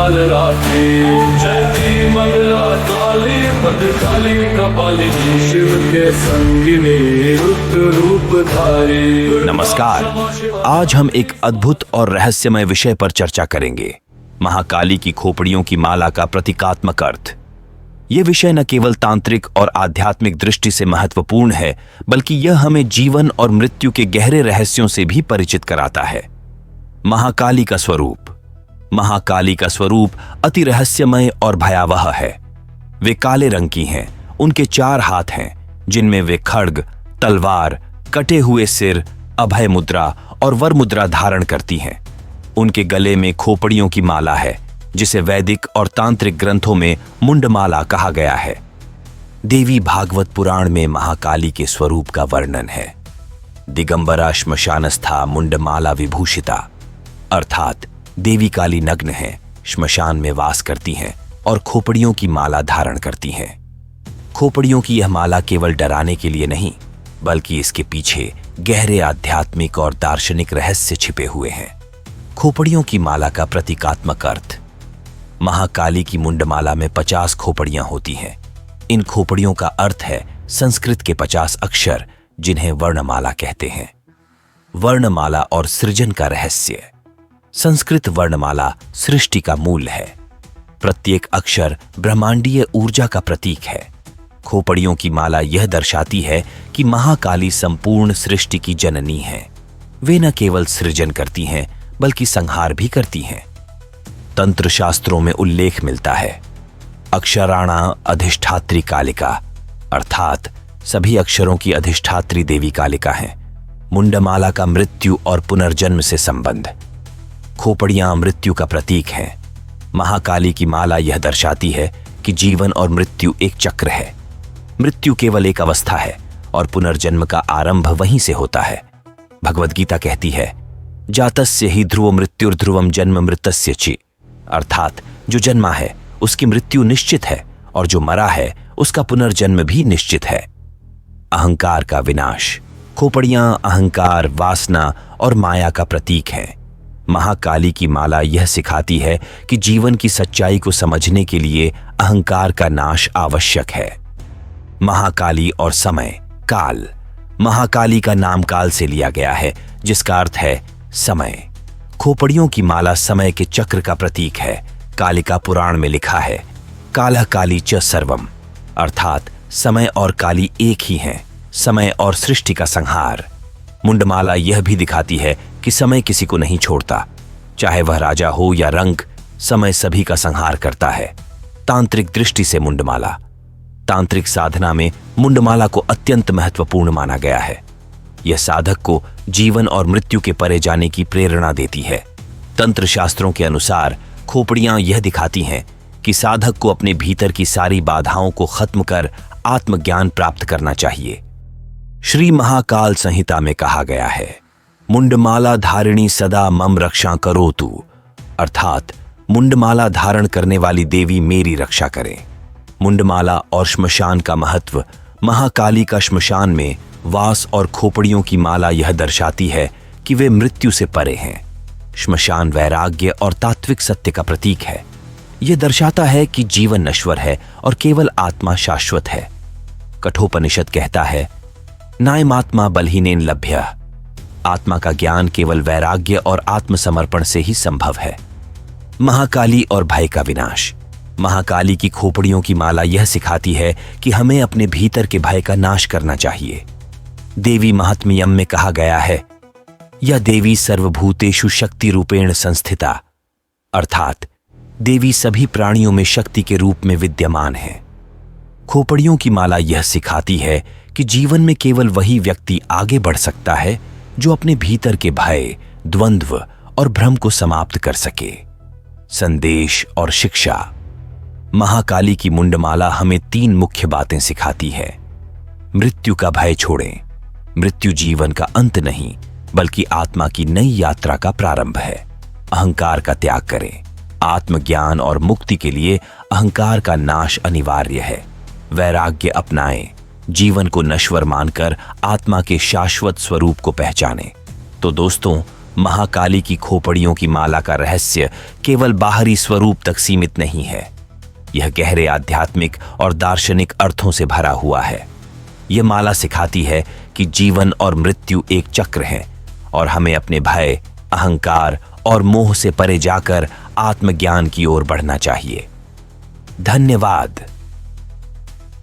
काल रात्रि। जयती मंगला काली भद्रकाली कपालिनी शिव के संगिनी रुद्र रूप धारी। नमस्कार, आज हम एक अद्भुत और रहस्यमय विषय पर चर्चा करेंगे, महाकाली की खोपड़ियों की माला का प्रतीकात्मक अर्थ। यह विषय न केवल तांत्रिक और आध्यात्मिक दृष्टि से महत्वपूर्ण है, बल्कि यह हमें जीवन और मृत्यु के गहरे रहस्यों से भी परिचित कराता है। महाकाली का स्वरूप। महाकाली का स्वरूप अति रहस्यमय और भयावह है। वे काले रंग की हैं, उनके 4 हाथ हैं, जिनमें वे खड्ग, तलवार, कटे हुए सिर, अभय मुद्रा और वर मुद्रा धारण करती हैं। उनके गले में खोपड़ियों की माला है, जिसे वैदिक और तांत्रिक ग्रंथों में मुंडमाला कहा गया है। देवी भागवत पुराण में महाकाली के स्वरूप का वर्णन है। दिगंबरा श्मशानस्था मुंडमाला विभूषिता, अर्थात देवी काली नग्न है, श्मशान में वास करती हैं और खोपड़ियों की माला धारण करती हैं। खोपड़ियों की यह माला केवल डराने के लिए नहीं, बल्कि इसके पीछे गहरे आध्यात्मिक और दार्शनिक रहस्य छिपे हुए हैं। खोपड़ियों की माला का प्रतीकात्मक अर्थ। महाकाली की मुंडमाला में 50 खोपड़ियां होती हैं। इन खोपड़ियों का अर्थ है संस्कृत के 50 अक्षर, जिन्हें वर्णमाला कहते हैं। वर्णमाला और सृजन का रहस्य। संस्कृत वर्णमाला सृष्टि का मूल है। प्रत्येक अक्षर ब्रह्मांडीय ऊर्जा का प्रतीक है। खोपड़ियों की माला यह दर्शाती है कि महाकाली संपूर्ण सृष्टि की जननी है। वे न केवल सृजन करती हैं, बल्कि संहार भी करती हैं। तंत्र शास्त्रों में उल्लेख मिलता है, अक्षराणा अधिष्ठात्री कालिका, अर्थात सभी अक्षरों की अधिष्ठात्री देवी कालिका हैं। मुंडमाला का मृत्यु और पुनर्जन्म से संबंध। खोपड़ियां मृत्यु का प्रतीक हैं। महाकाली की माला यह दर्शाती है कि जीवन और मृत्यु एक चक्र है। मृत्यु केवल एक अवस्था है और पुनर्जन्म का आरंभ वहीं से होता है। भगवद गीता कहती है, जातस्य ही ध्रुव मृत्युर्ध्रुवम जन्म मृतस्य च, अर्थात जो जन्मा है उसकी मृत्यु निश्चित है और जो मरा है उसका पुनर्जन्म भी निश्चित है। अहंकार का विनाश। खोपड़ियां अहंकार, वासना और माया का प्रतीक हैं। महाकाली की माला यह सिखाती है कि जीवन की सच्चाई को समझने के लिए अहंकार का नाश आवश्यक है। महाकाली और समय, काल। महाकाली का नाम काल से लिया गया है, जिसका अर्थ है समय। खोपड़ियों की माला समय के चक्र का प्रतीक है। कालिका पुराण में लिखा है, कालः काली च सर्वम, अर्थात समय और काली एक ही हैं, समय और सृष्टि का संहार। मुंडमाला यह भी दिखाती है कि समय किसी को नहीं छोड़ता, चाहे वह राजा हो या रंक, समय सभी का संहार करता है। तांत्रिक दृष्टि से मुंडमाला। तांत्रिक साधना में मुंडमाला को अत्यंत महत्वपूर्ण माना गया है। यह साधक को जीवन और मृत्यु के परे जाने की प्रेरणा देती है। तंत्र शास्त्रों के अनुसार खोपड़ियां यह दिखाती हैं कि साधक को अपने भीतर की सारी बाधाओं को खत्म कर आत्मज्ञान प्राप्त करना चाहिए। श्री महाकाल संहिता में कहा गया है, मुंडमाला धारिणी सदा मम रक्षा करोतु, अर्थात मुंडमाला धारण करने वाली देवी मेरी रक्षा करें। मुंडमाला और श्मशान का महत्व। महाकाली का श्मशान में वास और खोपड़ियों की माला यह दर्शाती है कि वे मृत्यु से परे हैं। श्मशान वैराग्य और तात्विक सत्य का प्रतीक है। यह दर्शाता है कि जीवन नश्वर है और केवल आत्मा शाश्वत है। कठोपनिषद कहता है, नायमात्मा बलहीनेन लभ्य, आत्मा का ज्ञान केवल वैराग्य और आत्मसमर्पण से ही संभव है। महाकाली और भय का विनाश। महाकाली की खोपड़ियों की माला यह सिखाती है कि हमें अपने भीतर के भय का नाश करना चाहिए। देवी महात्म्यम में कहा गया है, या देवी सर्वभूतेषु शक्ति रूपेण संस्थिता, अर्थात देवी सभी प्राणियों में शक्ति के रूप में विद्यमान है। खोपड़ियों की माला यह सिखाती है कि जीवन में केवल वही व्यक्ति आगे बढ़ सकता है जो अपने भीतर के भय, द्वंद्व और भ्रम को समाप्त कर सके। संदेश और शिक्षा। महाकाली की मुंडमाला हमें 3 मुख्य बातें सिखाती है। मृत्यु का भय छोड़ें। मृत्यु जीवन का अंत नहीं, बल्कि आत्मा की नई यात्रा का प्रारंभ है। अहंकार का त्याग करें। आत्मज्ञान और मुक्ति के लिए अहंकार का नाश अनिवार्य है। वैराग्य अपनाएं। जीवन को नश्वर मानकर आत्मा के शाश्वत स्वरूप को पहचानें। तो दोस्तों, महाकाली की खोपड़ियों की माला का रहस्य केवल बाहरी स्वरूप तक सीमित नहीं है। यह गहरे आध्यात्मिक और दार्शनिक अर्थों से भरा हुआ है। यह माला सिखाती है कि जीवन और मृत्यु एक चक्र है और हमें अपने भय, अहंकार और मोह से परे जाकर आत्मज्ञान की ओर बढ़ना चाहिए। धन्यवाद।